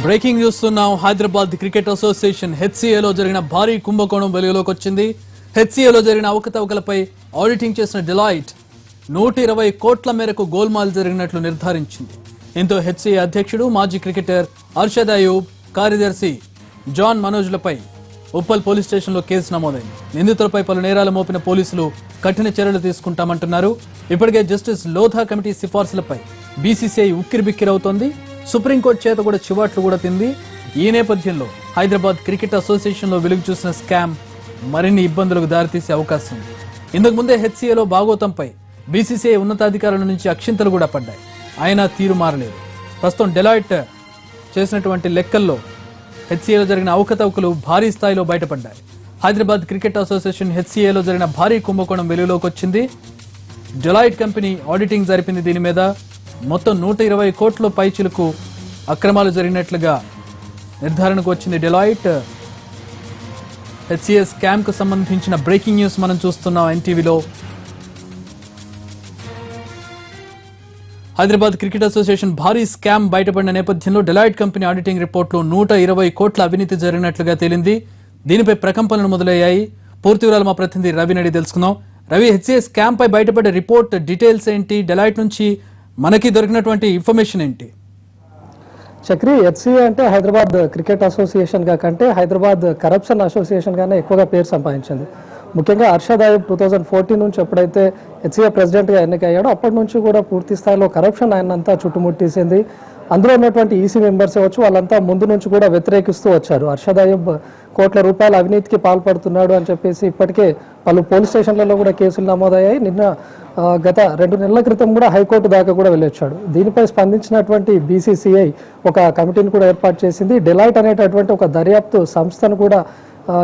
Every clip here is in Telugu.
బ్రేకింగ్ న్యూస్ ఉన్నాం. హైదరాబాద్ క్రికెట్ అసోసియేషన్ హెచ్సిఏలో జరిగిన భారీ కుంభకోణం వెలుగులోకి వచ్చింది. హెచ్సిఏలో జరిగిన అవకతవకలపై ఆడిటింగ్ చేసిన డెలాయిట్ 120 కోట్ల మేరకు గోల్మాల్ జరిగినట్లు నిర్ధారించింది. దీంతో హెచ్సిఏ అధ్యక్షుడు మాజీ క్రికెటర్ అర్షద్ అయూబ్, కార్యదర్శి జాన్ మనోజ్లపై ఉప్పల్ పోలీస్ స్టేషన్లో కేసు నమోదైంది. నిందితులపై పలు నేరాలు మోపిన పోలీసులు కఠిన చర్యలు తీసుకుంటామంటున్నారు. ఇప్పటికే జస్టిస్ లోధా కమిటీ సిఫార్సులపై బీసీసీఐ ఉక్కిరిబిక్కిరవుతోంది. సుప్రీంకోర్టు చేత కూడా చివాట్లు కూడా తింది. ఈ నేపథ్యంలో హైదరాబాద్ క్రికెట్ అసోసియేషన్లో వెలుగు చూసిన స్కామ్ మరిన్ని ఇబ్బందులకు దారితీసే అవకాశం ఉంది. ఇంతకు ముందే హెచ్సిఏలో భాగోతంపై బీసీసీఐ ఉన్నతాధికారుల నుంచి అక్షింతలు కూడా పడ్డాయి. అయినా తీరు మారలేదు. ప్రస్తుతం డెలాయిట్ చేసినటువంటి లెక్కల్లో హెచ్సిఏలో జరిగిన అవకతవకలు భారీ స్థాయిలో బయటపడ్డాయి. హైదరాబాద్ క్రికెట్ అసోసియేషన్ హెచ్సిఏలో జరిగిన భారీ కుంభకోణం వెలుగులోకి వచ్చింది. డెలాయిట్ కంపెనీ ఆడిటింగ్ జరిపింది. దీని మీద మొత్తం 120 కోట్ల పైచిలకు అక్రమాలు జరిగినట్లుగా నిర్ధారణకు వచ్చింది. డెలాయిట్ హెచ్సిఏ స్కామ్ కు సంబంధించిన బ్రేకింగ్ న్యూస్ మనం చూస్తున్నాం ఎన్టీవీలో. హైదరాబాద్ క్రికెట్ అసోసియేషన్ భారీ స్కామ్ బయటపడిన నేపథ్యంలో డెలాయిట్ కంపెనీ ఆడిటింగ్ రిపోర్టులో 120 కోట్ల అవినీతి జరిగినట్లుగా తేలింది. దీనిపై ప్రకంపనలు మొదలయ్యాయి. పూర్తి వివరాలు మా ప్రతినిధి రవి నడి తెలుసుకుందాం. రవి, హెచ్సిఏ స్కామ్ పై బయటపడే రిపోర్ట్ డీటెయిల్స్ ఏంటి? డెలాయిట్ నుంచి మనకి దొరికినటువంటి ఇన్ఫర్మేషన్ ఏంటి? చక్రి, హెచ్సిఏ అంటే హైదరాబాద్ క్రికెట్ అసోసియేషన్ గా కంటే హైదరాబాద్ కరప్షన్ అసోసియేషన్ గానే ఎక్కువగా పేరు సంపాదించింది. ముఖ్యంగా అర్షద్ అయూబ్ 2014 నుంచి ఎప్పుడైతే హెచ్సిఏ ప్రెసిడెంట్గా ఎన్నికయ్యాడో అప్పటి నుంచి కూడా పూర్తి స్థాయిలో కరప్షన్ ఆయనంతా చుట్టుముట్టేసింది. అందులో ఉన్నటువంటి ఈసీ మెంబర్స్ అవ్వచ్చు, వాళ్ళంతా ముందు నుంచి కూడా వ్యతిరేకిస్తూ వచ్చారు. అర్షద్ అయూబ్ కోట్ల రూపాయల అవినీతికి పాల్పడుతున్నాడు అని చెప్పేసి ఇప్పటికే పలు పోలీస్ స్టేషన్లలో కూడా కేసులు నమోదయ్యాయి. నిన్న గత 2 నెలల క్రితం కూడా హైకోర్టు దాకా కూడా వెళ్ళొచ్చాడు. దీనిపై స్పందించినటువంటి బీసీసీఐ ఒక కమిటీని కూడా ఏర్పాటు చేసింది. డెలాయిట్ అనేటటువంటి ఒక దర్యాప్తు సంస్థను కూడా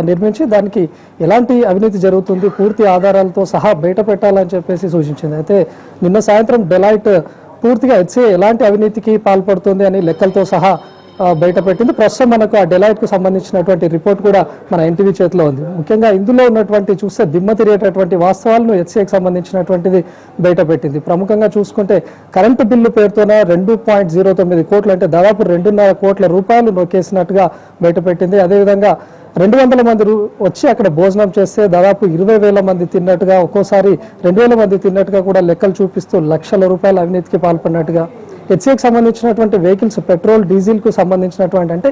నిర్మించి దానికి ఎలాంటి అవినీతి జరుగుతుంది పూర్తి ఆధారాలతో సహా బయట పెట్టాలని చెప్పేసి సూచించింది. అయితే నిన్న సాయంత్రం డెలాయిట్ పూర్తిగా హెచ్సిఏ ఎలాంటి అవినీతికి పాల్పడుతుంది అని లెక్కలతో సహా బయట పెట్టింది. ప్రస్తుతం మనకు ఆ డెలాయిట్కు సంబంధించినటువంటి రిపోర్ట్ కూడా మన ఎన్టీవీ చేతిలో ఉంది. ముఖ్యంగా ఇందులో ఉన్నటువంటి చూస్తే దిమ్మ తిరిగేటటువంటి వాస్తవాలను హెచ్సిఏకి సంబంధించినటువంటిది బయట పెట్టింది. ప్రముఖంగా చూసుకుంటే కరెంటు బిల్లు పేరుతోనే 2.09 కోట్లు అంటే దాదాపు 2.5 కోట్ల రూపాయలు నొక్కేసినట్టుగా బయట పెట్టింది. అదేవిధంగా 200 మంది వచ్చి అక్కడ భోజనం చేస్తే దాదాపు 20,000 మంది తిన్నట్టుగా, ఒక్కోసారి 2,000 మంది తిన్నట్టుగా కూడా లెక్కలు చూపిస్తూ లక్షల రూపాయల అవినీతికి పాల్పడినట్టుగా, హెచ్సిఏకి సంబంధించినటువంటి వెహికల్స్ పెట్రోల్ డీజిల్కు సంబంధించినటువంటి అంటే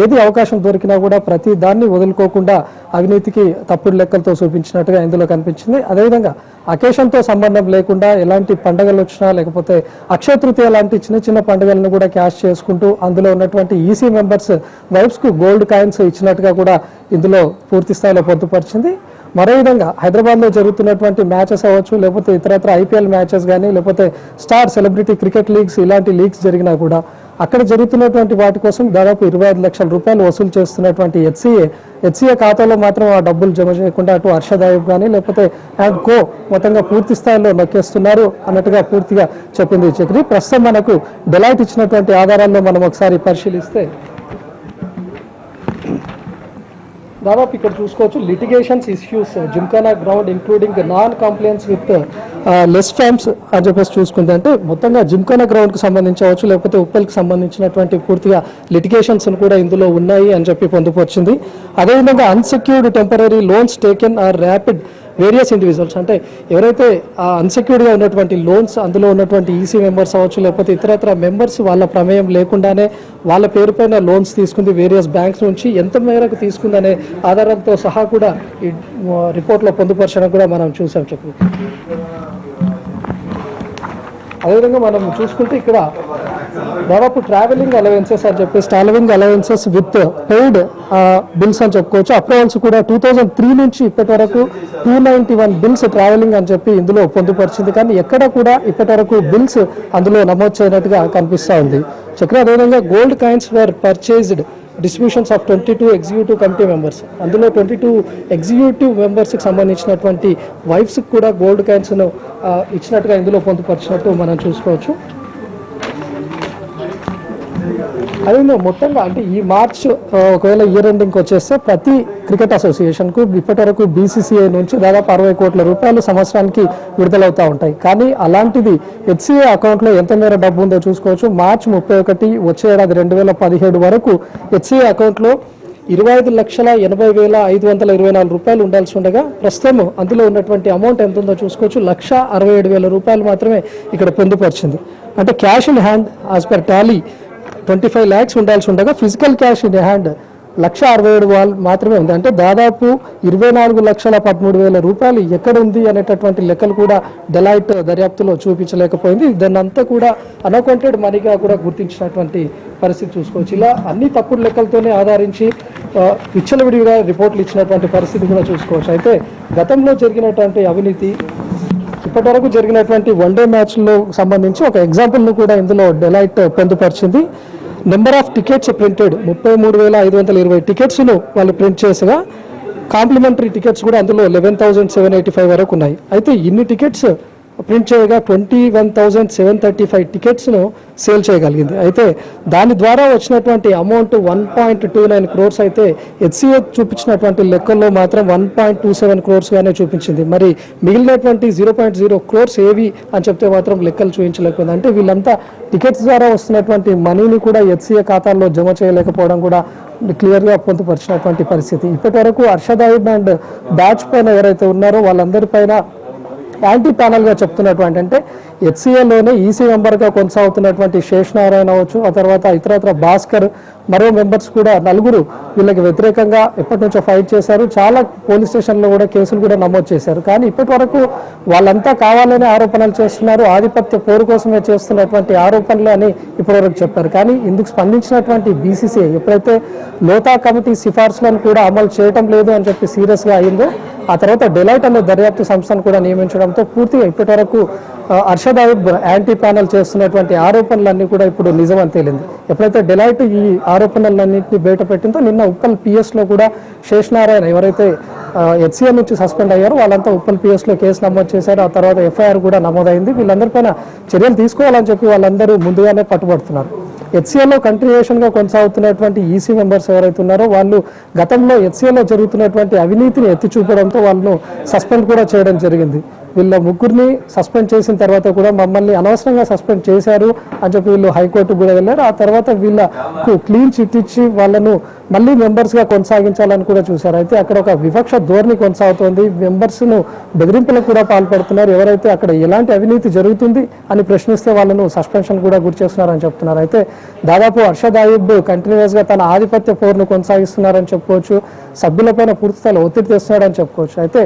ఏది అవకాశం దొరికినా కూడా ప్రతి దాన్ని వదులుకోకుండా అవినీతికి తప్పుడు లెక్కలతో చూపించినట్టుగా ఇందులో కనిపించింది. అదేవిధంగా అకేషన్తో సంబంధం లేకుండా ఎలాంటి పండుగలు వచ్చినా లేకపోతే అక్షయ తృతీయ లాంటి చిన్న చిన్న పండుగలను కూడా క్యాష్ చేసుకుంటూ అందులో ఉన్నటువంటి ఈసీ మెంబర్స్ వైఫ్స్కు గోల్డ్ కాయిన్స్ ఇచ్చినట్టుగా కూడా ఇందులో పూర్తి స్థాయిలో పొందుపరిచింది. మరో విధంగా హైదరాబాద్లో జరుగుతున్నటువంటి మ్యాచెస్ అవ్వచ్చు, లేకపోతే ఇతరత్ర ఐపీఎల్ మ్యాచెస్ కానీ, లేకపోతే స్టార్ సెలబ్రిటీ క్రికెట్ లీగ్స్ ఇలాంటి లీగ్స్ జరిగినా కూడా అక్కడ జరుగుతున్నటువంటి వాటి కోసం దాదాపు 25 లక్షల రూపాయలు వసూలు చేస్తున్నటువంటి హెచ్సిఏ ఖాతాలో మాత్రం ఆ డబ్బులు జమ చేయకుండా అటు అర్షద్ అయూబ్ కానీ లేకపోతే కో మొత్తంగా పూర్తి స్థాయిలో నొక్కేస్తున్నారు అన్నట్టుగా పూర్తిగా చెప్పింది చక్రి. ప్రస్తుతం మనకు డెలాయిట్ ఇచ్చినటువంటి ఆధారాల్లో మనం ఒకసారి పరిశీలిస్తే దాదాపు ఇక్కడ చూసుకోవచ్చు litigations issues gymkhana ground including non compliance with less forms అని చెప్పేసి చూసుకుంది. అంటే మొత్తంగా జిమ్ఖానా గ్రౌండ్కి సంబంధించవచ్చు లేకపోతే ఉప్పల్కి సంబంధించినటువంటి పూర్తిగా లిటిగేషన్స్ కూడా ఇందులో ఉన్నాయి అని చెప్పి పొందుపరిచింది. అదేవిధంగా unsecured temporary loans taken or rapid various individuals అంటే ఎవరైతే అన్సెక్యూర్డ్గా ఉన్నటువంటి లోన్స్ అందులో ఉన్నటువంటి ఈసీ మెంబర్స్ అవ్వచ్చు లేకపోతే ఇతరత్ర మెంబర్స్ వాళ్ళ ప్రమేయం లేకుండానే వాళ్ళ పేరుపైన లోన్స్ తీసుకుంది వేరియస్ బ్యాంక్స్ నుంచి, ఎంత మేరకు తీసుకుందనే ఆధారాలతో సహా కూడా ఈ రిపోర్ట్లో పొందుపరచడం కూడా మనం చూసాం చెప్పు. అదేవిధంగా మనం చూసుకుంటే ఇక్కడ దాదాపు ట్రావెలింగ్ అలవెన్సెస్ అని చెప్పేసి travelling allowances with paid bills అని చెప్పుకోవచ్చు. అప్రూవల్స్ కూడా 2003 నుంచి ఇప్పటి వరకు 291 బిల్స్ ట్రావెలింగ్ అని చెప్పి ఇందులో పొందుపరిచింది. కానీ ఎక్కడ కూడా ఇప్పటి వరకు బిల్స్ అందులో నమోదు చేయనట్టుగా కనిపిస్తూ ఉంది చక్ర. అదేవిధంగా gold coins were purchased distributions of 22 executive committee members, అందులో 22 ఎగ్జిక్యూటివ్ మెంబర్స్కి సంబంధించినటువంటి వైఫ్స్కి కూడా గోల్డ్ కాయిన్స్ను ఇచ్చినట్టుగా ఇందులో పొందుపరిచినట్టు మనం చూసుకోవచ్చు. అదే మొత్తంగా అంటే ఈ మార్చ్ ఒకవేళ ఇయర్ ఎండింగ్కి వచ్చేస్తే ప్రతి క్రికెట్ అసోసియేషన్కు ఇప్పటి వరకు బీసీసీఐ నుంచి దాదాపు 60 కోట్ల రూపాయలు సంవత్సరానికి విడుదలవుతూ ఉంటాయి. కానీ అలాంటిది హెచ్సిఏ అకౌంట్లో ఎంత మేర డబ్బు ఉందో చూసుకోవచ్చు. మార్చ్ 31 వచ్చే ఏడాది 2017 వరకు హెచ్సిఏ అకౌంట్లో 25,80,524 రూపాయలు ఉండాల్సి ఉండగా ప్రస్తుతం అందులో ఉన్నటువంటి అమౌంట్ ఎంత ఉందో చూసుకోవచ్చు. 1,67,000 రూపాయలు మాత్రమే ఇక్కడ పొందుపరిచింది. అంటే cash in hand as per Tally 25 lakhs ఉండాల్సి ఉండగా ఫిజికల్ క్యాష్ ఇన్ హ్యాండ్ 1,67,000 మాత్రమే ఉంది. అంటే దాదాపు 24,13,000 రూపాయలు ఎక్కడ ఉంది అనేటటువంటి లెక్కలు కూడా డెలాయిట్ దర్యాప్తులో చూపించలేకపోయింది. దాన్ని అంతా కూడా అన్అకౌంటెడ్ మనీగా కూడా గుర్తించినటువంటి పరిస్థితి చూసుకోవచ్చు. ఇలా అన్ని తప్పుడు లెక్కలతోనే ఆధారించి విచ్చలవిడిగా రిపోర్ట్లు ఇచ్చినటువంటి పరిస్థితి కూడా చూసుకోవచ్చు. అయితే గతంలో జరిగినటువంటి అవినీతి ఇప్పటివరకు జరిగినటువంటి వన్డే మ్యాచ్లో సంబంధించి ఒక ఎగ్జాంపుల్ను కూడా ఇందులో డెలాయిట్ పొందుపరిచింది. నెంబర్ ఆఫ్ టికెట్స్ ప్రింటెడ్ 33,520 టికెట్స్ను వాళ్ళు ప్రింట్ చేసగా కాంప్లిమెంటరీ టికెట్స్ కూడా అందులో 11,785 వరకు ఉన్నాయి. అయితే ఇన్ని టికెట్స్ ప్రింట్ చేయగా 21,735 టికెట్స్ను సేల్ చేయగలిగింది. అయితే దాని ద్వారా వచ్చినటువంటి అమౌంట్ 1.29 crores అయితే హెచ్సిఏ చూపించినటువంటి లెక్కల్లో మాత్రం 1.27 crores గానే చూపించింది. మరి మిగిలినటువంటి 0.0 crores ఏవి అని చెప్తే మాత్రం లెక్కలు చూపించలేకపోయింది. అంటే వీళ్ళంతా టికెట్స్ ద్వారా వస్తున్నటువంటి మనీని కూడా హెచ్సిఏ ఖాతాల్లో జమ చేయలేకపోవడం కూడా క్లియర్గా పొందుపరిచినటువంటి పరిస్థితి. ఇప్పటి వరకు హర్షద్ అయూబ్ అండ్ బ్యాచ్ పైన ఎవరైతే ఉన్నారో వాళ్ళందరిపైన యాంటీ ప్యానల్గా చెప్తున్నటువంటి అంటే హెచ్సిఏలోనే ఈసీ మెంబర్గా కొనసాగుతున్నటువంటి శేషనారాయణ అవచ్చు, ఆ తర్వాత ఇతరత్ర భాస్కర్, మరో మెంబర్స్ కూడా 4 వీళ్ళకి వ్యతిరేకంగా ఎప్పటి నుంచో ఫైట్ చేశారు. చాలా పోలీస్ స్టేషన్లో కూడా కేసులు కూడా నమోదు చేశారు. కానీ ఇప్పటి వరకు వాళ్ళంతా కావాలనే ఆరోపణలు చేస్తున్నారు, ఆధిపత్య పోరు కోసమే చేస్తున్నటువంటి ఆరోపణలు అని ఇప్పటివరకు చెప్పారు. కానీ ఇందుకు స్పందించినటువంటి బీసీసీఐ ఎప్పుడైతే లోతా కమిటీ సిఫార్సులను కూడా అమలు చేయటం లేదు అని చెప్పి సీరియస్గా అయిందో ఆ తర్వాత డెలాయిట్ అనే దర్యాప్తు సంస్థను కూడా నియమించడంతో పూర్తిగా ఇప్పటి వరకు హర్షద్ అయూబ్ యాంటీ ప్యానల్ చేస్తున్నటువంటి ఆరోపణలన్నీ కూడా ఇప్పుడు నిజమని తేలింది. ఎప్పుడైతే డెలాయిట్ ఈ ఆరోపణలన్నింటినీ బయట పెట్టిందో నిన్న ఉప్పల్ పిఎస్లో కూడా శేషనారాయణ ఎవరైతే హెచ్సిఏ నుంచి సస్పెండ్ అయ్యారో వాళ్ళంతా ఉప్పల్ పిఎస్లో కేసు నమోదు చేశారు. ఆ తర్వాత ఎఫ్ఐఆర్ కూడా నమోదైంది. వీళ్ళందరిపైన చర్యలు తీసుకోవాలని చెప్పి వాళ్ళందరూ ముందుగానే పట్టుబడుతున్నారు. హెచ్సిఏలో కంటిన్యూషన్గా కొనసాగుతున్నటువంటి ఈసీ మెంబర్స్ ఎవరైతే ఉన్నారో వాళ్ళు గతంలో హెచ్సిఏలో జరుగుతున్నటువంటి అవినీతిని ఎత్తి చూపడంతో వాళ్ళను సస్పెండ్ కూడా చేయడం జరిగింది. వీళ్ళ 3 సస్పెండ్ చేసిన తర్వాత కూడా మమ్మల్ని అనవసరంగా సస్పెండ్ చేశారు అని చెప్పి వీళ్ళు హైకోర్టు కూడా వెళ్ళారు. ఆ తర్వాత వీళ్ళకు క్లీన్ చిట్ ఇచ్చి వాళ్ళను మళ్ళీ మెంబర్స్గా కొనసాగించాలని కూడా చూశారు. అయితే అక్కడ ఒక వివక్ష ధోరణి కొనసాగుతోంది. మెంబర్స్ను బెదిరింపులకు కూడా పాల్పడుతున్నారు. ఎవరైతే అక్కడ ఎలాంటి అవినీతి జరుగుతుంది అని ప్రశ్నిస్తే వాళ్ళను సస్పెన్షన్ కూడా గురి చేస్తున్నారని చెప్తున్నారు. అయితే దాదాపు హర్షద్ అయూబ్ కంటిన్యూస్గా తన ఆధిపత్య పోరును కొనసాగిస్తున్నారని చెప్పుకోవచ్చు. సభ్యులపైన పూర్తిస్థాయిలో ఒత్తిడి తెస్తున్నాడని చెప్పుకోవచ్చు. అయితే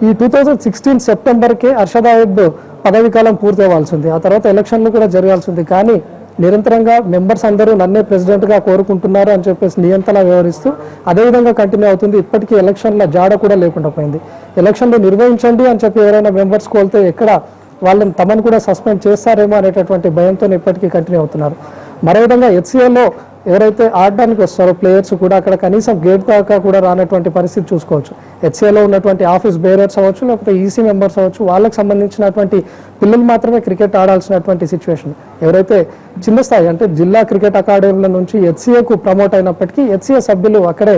ఈ 2016 సెప్టెంబర్కే హర్షద్ అయూబ్ పదవి కాలం పూర్తి అవ్వాల్సి ఉంది. ఆ తర్వాత ఎలక్షన్లు కూడా జరగాల్సి ఉంది. కానీ నిరంతరంగా మెంబర్స్ అందరూ నన్నే ప్రెసిడెంట్గా కోరుకుంటున్నారు అని చెప్పేసి నియంత్రణ వ్యవహరిస్తూ అదేవిధంగా కంటిన్యూ అవుతుంది. ఇప్పటికీ ఎలక్షన్ల జాడ కూడా లేకుండా పోయింది. ఎలక్షన్లు నిర్వహించండి అని చెప్పి ఎవరైనా మెంబర్స్ కోల్తే ఎక్కడ వాళ్ళని తమను కూడా సస్పెండ్ చేస్తారేమో అనేటటువంటి భయంతో ఇప్పటికీ కంటిన్యూ అవుతున్నారు. మరో విధంగా హెచ్సిఏలో ఎవరైతే ఆడడానికి వస్తారో ప్లేయర్స్ కూడా అక్కడ కనీసం గేట్ దాకా కూడా రానటువంటి పరిస్థితి చూసుకోవచ్చు. హెచ్సిఏలో ఉన్నటువంటి ఆఫీస్ బేరర్స్ అవ్వచ్చు, లేకపోతే ఈసీ మెంబర్స్ అవ్వచ్చు, వాళ్ళకి సంబంధించినటువంటి పిల్లలు మాత్రమే క్రికెట్ ఆడాల్సినటువంటి సిచ్యువేషన్. ఎవరైతే చిన్న స్థాయి అంటే జిల్లా క్రికెట్ అకాడమీల నుంచి హెచ్సిఏకు ప్రమోట్ అయినప్పటికీ హెచ్సిఏ సభ్యులు అక్కడే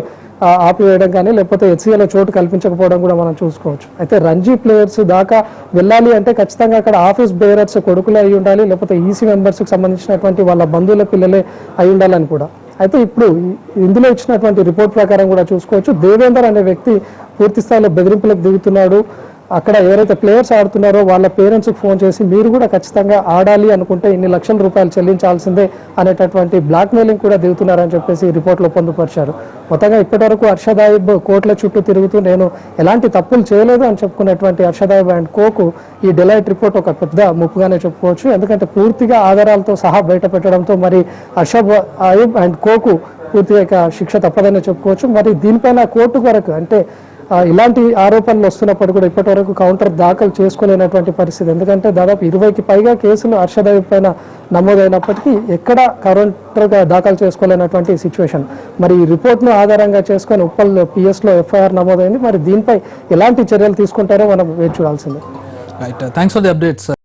ఆపివేయడం కానీ లేకపోతే హెచ్సిఏలో చోటు కల్పించకపోవడం కూడా మనం చూసుకోవచ్చు. అయితే రంజీ ప్లేయర్స్ దాకా వెళ్ళాలి అంటే ఖచ్చితంగా అక్కడ ఆఫీస్ బేరర్స్ కొడుకులే అయి ఉండాలి, లేకపోతే ఈసీ మెంబర్స్కి సంబంధించినటువంటి వాళ్ళ బంధువుల పిల్లలే అయి ఉండాలని కూడా. అయితే ఇప్పుడు ఇందులో ఇచ్చినటువంటి రిపోర్ట్ ప్రకారం కూడా చూసుకోవచ్చు. దేవేందర్ అనే వ్యక్తి పూర్తి స్థాయిలో బెదిరింపులకు దిగుతున్నాడు. అక్కడ ఎవరైతే ప్లేయర్స్ ఆడుతున్నారో వాళ్ళ పేరెంట్స్కి ఫోన్ చేసి మీరు కూడా ఖచ్చితంగా ఆడాలి అనుకుంటే ఇన్ని లక్షల రూపాయలు చెల్లించాల్సిందే అనేటటువంటి బ్లాక్మెయిలింగ్ కూడా దిగుతున్నారని చెప్పేసి రిపోర్ట్లో పొందుపరిచారు. మొత్తంగా ఇప్పటివరకు హర్షద్ అయూబ్ కోర్టుల చుట్టూ తిరుగుతూ నేను ఎలాంటి తప్పులు చేయలేదు అని చెప్పుకున్నటువంటి హర్షద్ అయూబ్ అండ్ కోకు ఈ డెలాయిట్ రిపోర్ట్ ఒక పెద్ద ముప్పుగానే చెప్పుకోవచ్చు. ఎందుకంటే పూర్తిగా ఆధారాలతో సహా బయట పెట్టడంతో మరి హర్షద్ అయూబ్ అండ్ కోకు పూర్తిగా శిక్ష తప్పదని చెప్పుకోవచ్చు. మరి దీనిపైన కోర్టు వరకు అంటే ఇలాంటి ఆరోపణలు వస్తున్నప్పుడు కూడా ఇప్పటి వరకు కౌంటర్ దాఖలు చేసుకోలేనటువంటి పరిస్థితి. ఎందుకంటే దాదాపు 20కి పైగా కేసులు హర్షద్ అయూబ్ పైన నమోదైనప్పటికీ ఎక్కడ కౌంటర్గా దాఖలు చేసుకోలేనటువంటి సిచ్యువేషన్. మరి ఈ రిపోర్ట్ను ఆధారంగా చేసుకొని ఉప్పల్ పిఎస్లో ఎఫ్ఐఆర్ నమోదైంది. మరి దీనిపై ఎలాంటి చర్యలు తీసుకుంటారో మనం వేచి చూడాల్సిందే. Right, thanks for the updates.